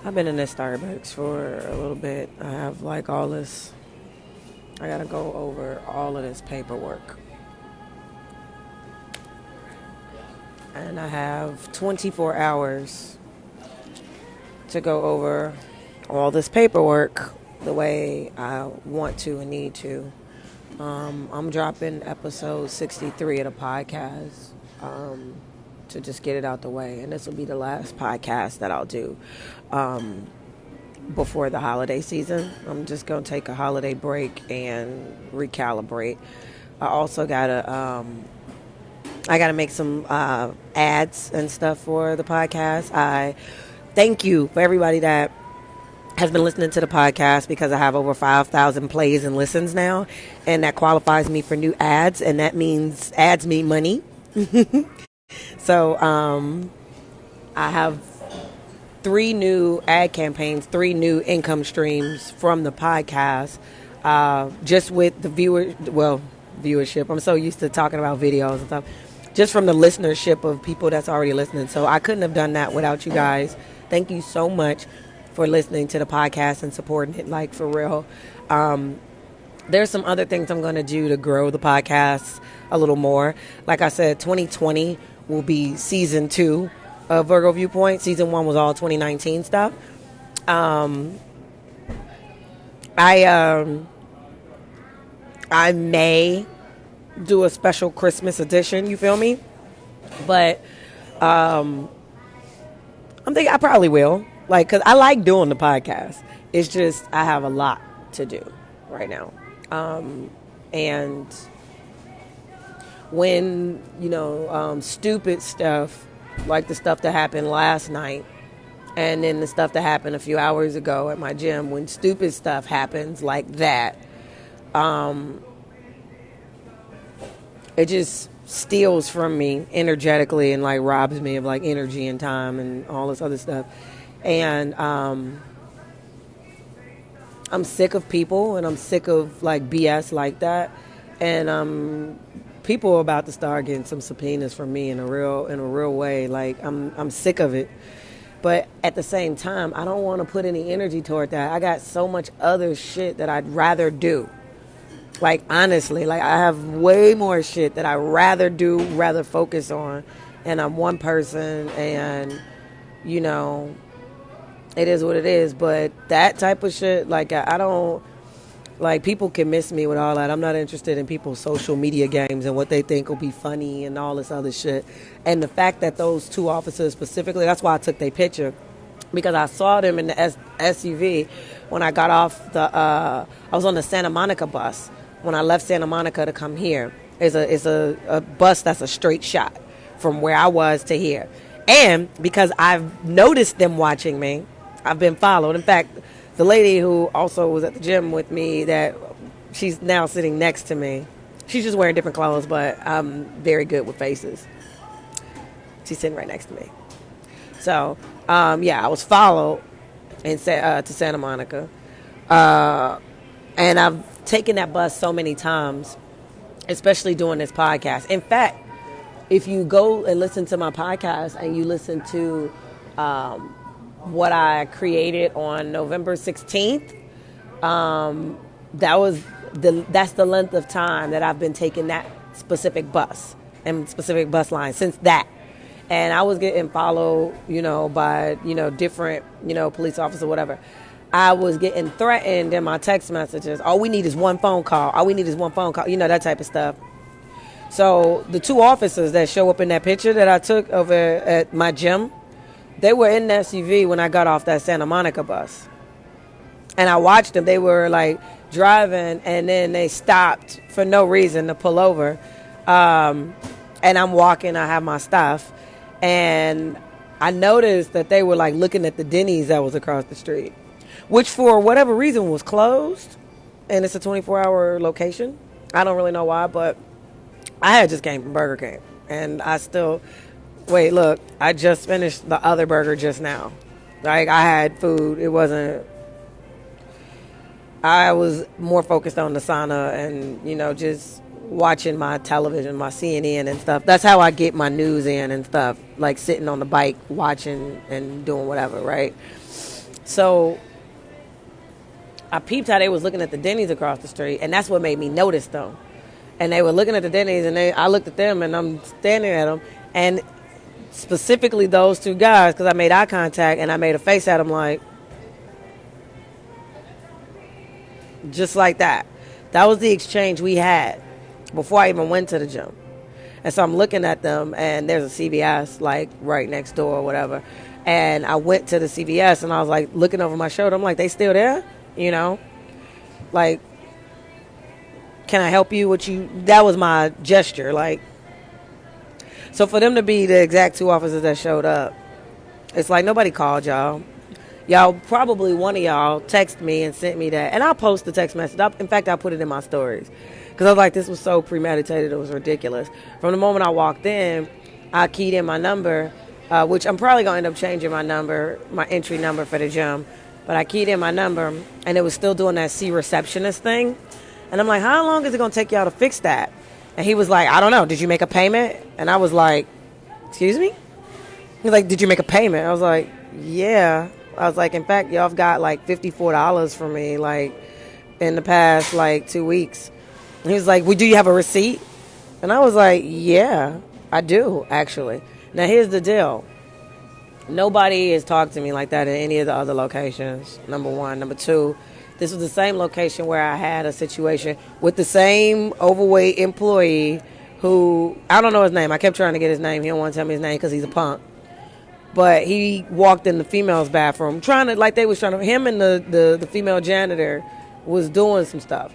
I've been in this Starbucks for a little bit. I have like all this, I gotta go over all of this paperwork. And I have 24 hours to go over all this paperwork the way I want to and need to. I'm dropping episode 63 of the podcast to just get it out the way. And this will be the last podcast that I'll do before the holiday season. I'm just going to take a holiday break and recalibrate. I also got to I got to make some ads and stuff for the podcast. I thank you for everybody that has been listening to the podcast because I have over 5,000 plays and listens now, and that qualifies me for new ads, and that means ads mean money. So I have 3 new ad campaigns, 3 new income streams from the podcast, just with the viewership. I'm so used to talking about videos and stuff. Just from the listenership of people that's already listening. So I couldn't have done that without you guys. Thank you so much for listening to the podcast and supporting it, like, for real. There's some other things I'm going to do to grow the podcast a little more. Like I said, 2020 will be season 2 of Virgo Viewpoint. Season 1 was all 2019 stuff. I may do a special Christmas edition, you feel me? But I'm thinking I probably will. Like, because I like doing the podcast. It's just I have a lot to do right now. And when, stupid stuff, like the stuff that happened last night, and then the stuff that happened a few hours ago at my gym, when stupid stuff happens like that, it just steals from me energetically and like robs me of like energy and time and all this other stuff. And I'm sick of people, and I'm sick of like BS like that. And people are about to start getting some subpoenas from me in a real way. Like I'm sick of it. But at the same time, I don't want to put any energy toward that. I got so much other shit that I'd rather do. Like, honestly, like, I have way more shit that I'd rather focus on. And I'm one person, and, it is what it is. But that type of shit, like, I don't, like, people can miss me with all that. I'm not interested in people's social media games and what they think will be funny and all this other shit. And the fact that those 2 officers specifically, that's why I took their picture. Because I saw them in the SUV when I got off I was on the Santa Monica bus. When I left Santa Monica to come here, it's a bus that's a straight shot from where I was to here. And because I've noticed them watching me, I've been followed. In fact, the lady who also was at the gym with me, that she's now sitting next to me, she's just wearing different clothes, but I'm very good with faces. She's sitting right next to me. So, I was followed to Santa Monica. And I've taken that bus so many times, especially doing this podcast. In fact, if you go and listen to my podcast and you listen to what I created on November 16th, that's the length of time that I've been taking that specific bus and specific bus line since that. And I was getting followed, by, different, police officers, whatever. I was getting threatened in my text messages. All we need is one phone call. All we need is one phone call. That type of stuff. So the 2 officers that show up in that picture that I took over at my gym, they were in the SUV when I got off that Santa Monica bus. And I watched them. They were like driving, and then they stopped for no reason to pull over. And I'm walking. I have my stuff. And I noticed that they were like looking at the Denny's that was across the street, which for whatever reason was closed, and it's a 24-hour location. I don't really know why, but I had just came from Burger King, and I just finished the other burger just now. Like, I had food. I was more focused on the sauna and, just watching my television, my CNN and stuff. That's how I get my news in and stuff, like sitting on the bike, watching and doing whatever, right? So I peeped how they was looking at the Denny's across the street, and that's what made me notice them. And they were looking at the Denny's, and I looked at them, and I'm standing at them, and specifically those two guys, because I made eye contact, and I made a face at them like, just like that. That was the exchange we had before I even went to the gym. And so I'm looking at them, and there's a CVS, like, right next door or whatever. And I went to the CVS, and I was, like, looking over my shoulder. I'm like, they still there? You know? Like, can I help you? That was my gesture. Like, so for them to be the exact two officers that showed up, it's like nobody called y'all. Y'all, probably one of y'all texted me and sent me that. And I'll post the text message. In fact, I put it in my stories. Because I was like, this was so premeditated. It was ridiculous. From the moment I walked in, I keyed in my number, which I'm probably going to end up changing my number, my entry number for the gym. But I keyed in my number, and it was still doing that C receptionist thing. And I'm like, how long is it going to take y'all to fix that? And he was like, I don't know. Did you make a payment? And I was like, excuse me? He's like, did you make a payment? I was like, yeah. I was like, in fact, y'all have got like $54 from me, like, in the past, like, 2 weeks. And he was like, well, do you have a receipt? And I was like, yeah, I do, actually. Now, here's the deal. Nobody has talked to me like that in any of the other locations, number one. Number two, this was the same location where I had a situation with the same overweight employee who, I don't know his name. I kept trying to get his name. He don't want to tell me his name because he's a punk. But he walked in the female's bathroom him and the female janitor was doing some stuff.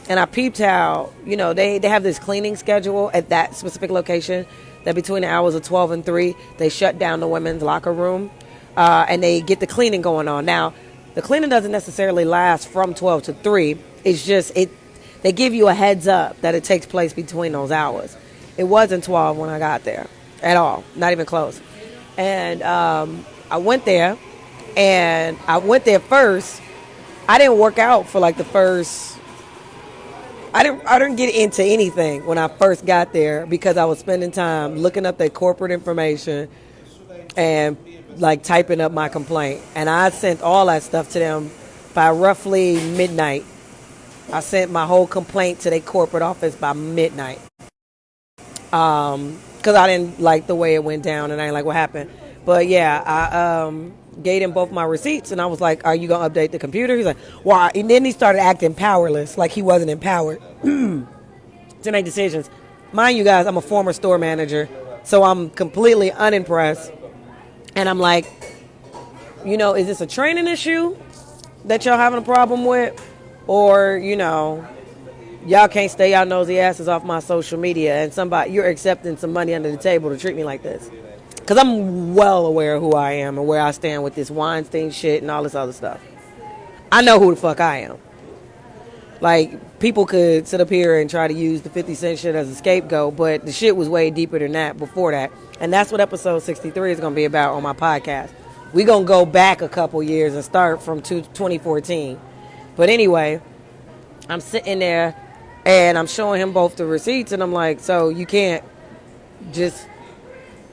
And I peeped how, they have this cleaning schedule at that specific location that between the hours of 12 and 3, they shut down the women's locker room and they get the cleaning going on. Now, the cleaning doesn't necessarily last from 12 to 3. It's just, they give you a heads up that it takes place between those hours. It wasn't 12 when I got there at all, not even close. And I went there first. I didn't work out for like the first. I didn't get into anything when I first got there because I was spending time looking up their corporate information and like typing up my complaint. And I sent all that stuff to them by roughly midnight. I sent my whole complaint to their corporate office by midnight. Because I didn't like the way it went down and I didn't like what happened. But yeah, I gave him both my receipts and I was like, are you going to update the computer? He's like, why? And then he started acting powerless, like he wasn't empowered to make decisions. Mind you guys, I'm a former store manager, so I'm completely unimpressed. And I'm like, is this a training issue that y'all having a problem with? Or, y'all can't stay y'all nosy asses off my social media and you're accepting some money under the table to treat me like this. Because I'm well aware of who I am and where I stand with this Weinstein shit and all this other stuff. I know who the fuck I am. Like, people could sit up here and try to use the 50 Cent shit as a scapegoat, but the shit was way deeper than that before that. And that's what episode 63 is going to be about on my podcast. We're going to go back a couple years and start from 2014. But anyway, I'm sitting there and I'm showing him both the receipts and I'm like, so you can't just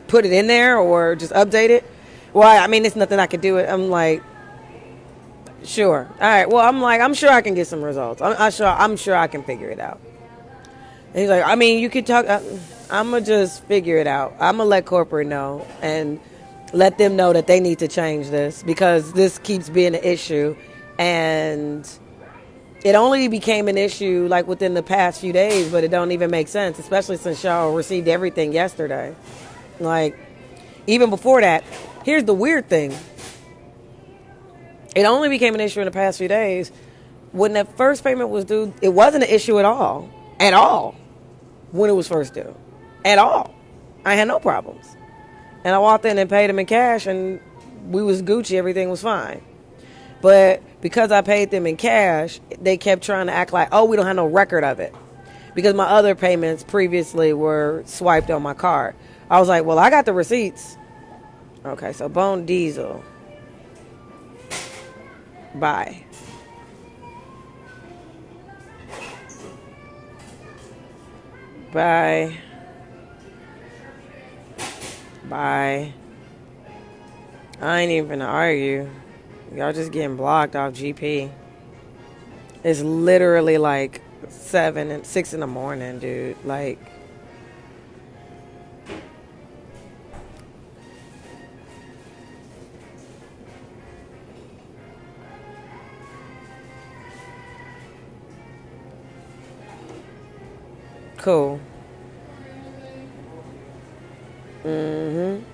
put it in there or just update it? Well, I mean, it's nothing I could do. I'm like, sure. All right. Well, I'm sure I can get some results. I'm sure I can figure it out. And he's like, I mean, you could talk. I'm going to just figure it out. I'm going to let corporate know and let them know that they need to change this because this keeps being an issue. And it only became an issue like within the past few days, but it don't even make sense, especially since y'all received everything yesterday. Like, even before that, here's the weird thing. It only became an issue in the past few days. When that first payment was due, it wasn't an issue at all, when it was first due. At all. I had no problems. And I walked in and paid them in cash, and we was Gucci, everything was fine. But because I paid them in cash, they kept trying to act like, oh, we don't have no record of it. Because my other payments previously were swiped on my card. I was like, well, I got the receipts. Okay, so Bone Diesel. Bye. Bye. Bye. I ain't even gonna argue. Y'all just getting blocked off GP. It's literally like 6 in the morning, dude. Like, cool. Mm-hmm.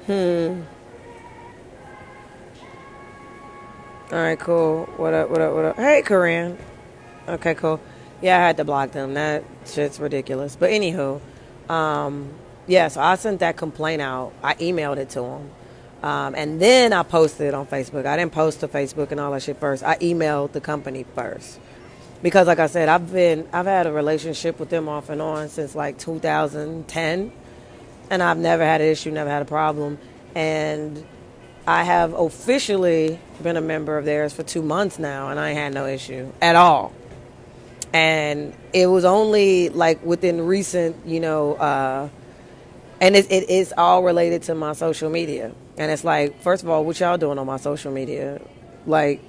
Hmm. All right, cool. What up, what up, what up? Hey, Corinne. Okay, cool. Yeah, I had to block them. That shit's ridiculous. But anywho, um, yeah, so I sent that complaint out. I emailed it to them. And then I posted it on Facebook. I didn't post to Facebook and all that shit first. I emailed the company first. Because like I said, I've had a relationship with them off and on since like 2010, and I've never had an issue, never had a problem. And I have officially been a member of theirs for 2 months now, and I ain't had no issue at all. And it was only like within recent, and it is all related to my social media. And it's like, first of all, what y'all doing on my social media? Like,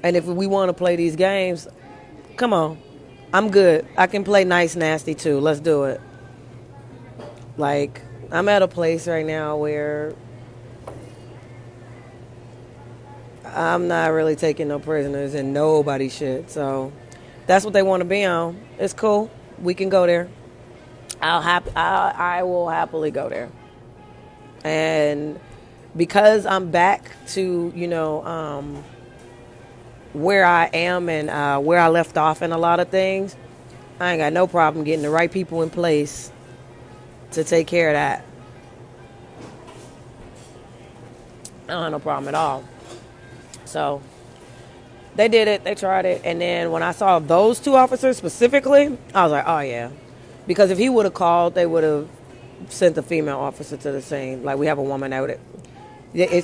and if we want to play these games, come on. I'm good. I can play nice, nasty too. Let's do it. Like, I'm at a place right now where I'm not really taking no prisoners and nobody shit. So that's what they want to be on. It's cool. We can go there. I will happily go there. And because I'm back to, where I am and where I left off in a lot of things, I ain't got no problem getting the right people in place to take care of that. I don't have no problem at all. So they did it. They tried it. And then when I saw those two officers specifically, I was like, oh, yeah. Because if he would have called, they would have sent a female officer to the scene. Like, we have a woman that would.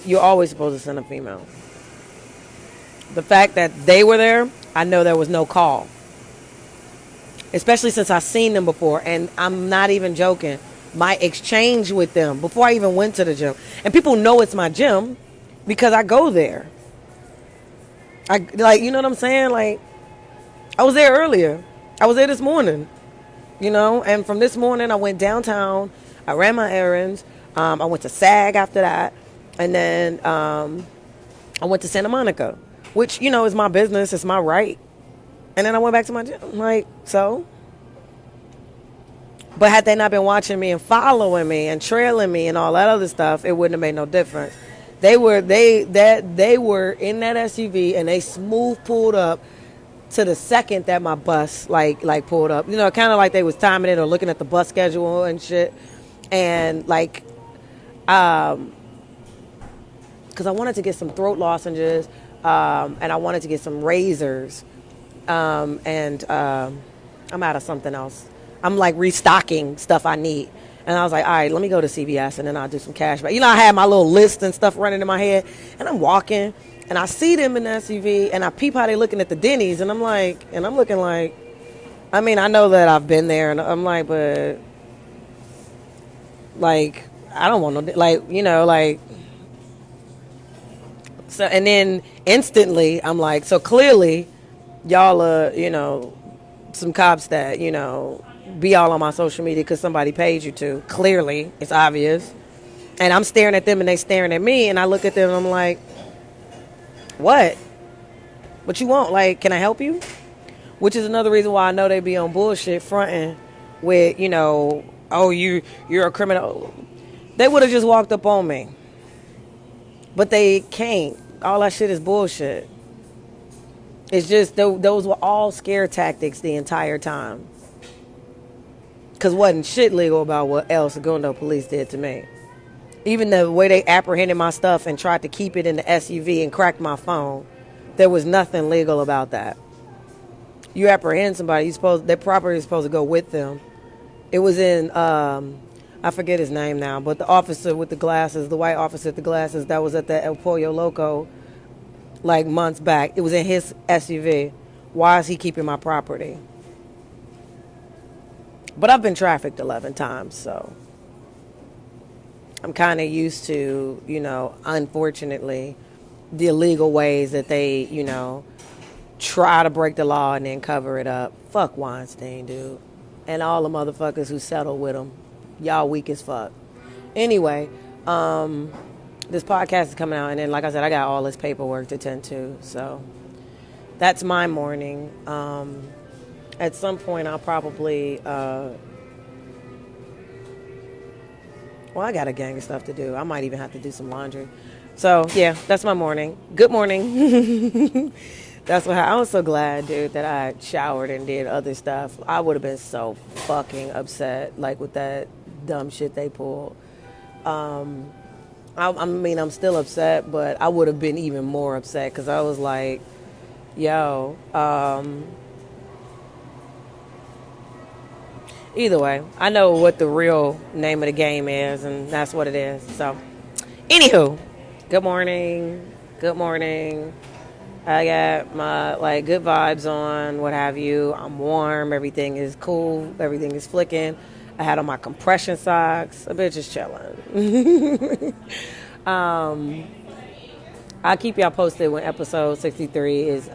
You're always supposed to send a female. The fact that they were there, I know there was no call. Especially since I've seen them before. And I'm not even joking. My exchange with them before I even went to the gym. And people know it's my gym because I go there. You know what I'm saying? Like, I was there earlier. I was there this morning. And from this morning I went downtown. I ran my errands. I went to SAG after that. And then I went to Santa Monica, which, is my business. It's my right. And then I went back to my gym. Like, so. But had they not been watching me and following me and trailing me and all that other stuff, it wouldn't have made no difference. They were in that SUV and they smooth pulled up to the second that my bus like pulled up. Kind of like they was timing it or looking at the bus schedule and shit. And like, because I wanted to get some throat lozenges, and I wanted to get some razors, and I'm out of something else. I'm like restocking stuff I need. And I was like, all right, let me go to CVS and then I'll do some cash back. I had my little list and stuff running in my head. And I'm walking and I see them in the SUV and I peep how they looking at the Denny's. And I'm looking like, I mean, I know that I've been there. And I'm like, but, like, I don't want no, like. So, and then instantly I'm like, so clearly y'all are, some cops that, be all on my social media because somebody paid you to. Clearly, it's obvious. And I'm staring at them and they staring at me. And I look at them and I'm like, what? What you want? Like, can I help you? Which is another reason why I know they be on bullshit fronting with, oh, you're a criminal. They would have just walked up on me. But they can't. All that shit is bullshit. It's just those were all scare tactics the entire time. Because wasn't shit legal about what El Segundo police did to me. Even the way they apprehended my stuff and tried to keep it in the SUV and cracked my phone, there was nothing legal about that. You apprehend somebody, their property is supposed to go with them. It was in, I forget his name now, but the officer with the glasses, the white officer with the glasses that was at the El Pollo Loco like months back. It was in his SUV. Why is he keeping my property? But I've been trafficked 11 times, so I'm kind of used to, unfortunately, the illegal ways that they, try to break the law and then cover it up. Fuck Weinstein, dude. And all the motherfuckers who settled with him. Y'all weak as fuck. Anyway, this podcast is coming out, and then, like I said, I got all this paperwork to tend to. So that's my morning. At some point, I'll probably... I got a gang of stuff to do. I might even have to do some laundry. So, yeah, that's my morning. Good morning. That's what I was so glad, dude, that I showered and did other stuff. I would have been so fucking upset, like, with that dumb shit they pulled. I'm still upset, but I would have been even more upset because I was like, yo, either way, I know what the real name of the game is, and that's what it is. So, anywho, good morning. Good morning. I got my good vibes on, what have you. I'm warm. Everything is cool. Everything is flicking. I had on my compression socks. A bitch is chilling. I'll keep y'all posted when episode 63 is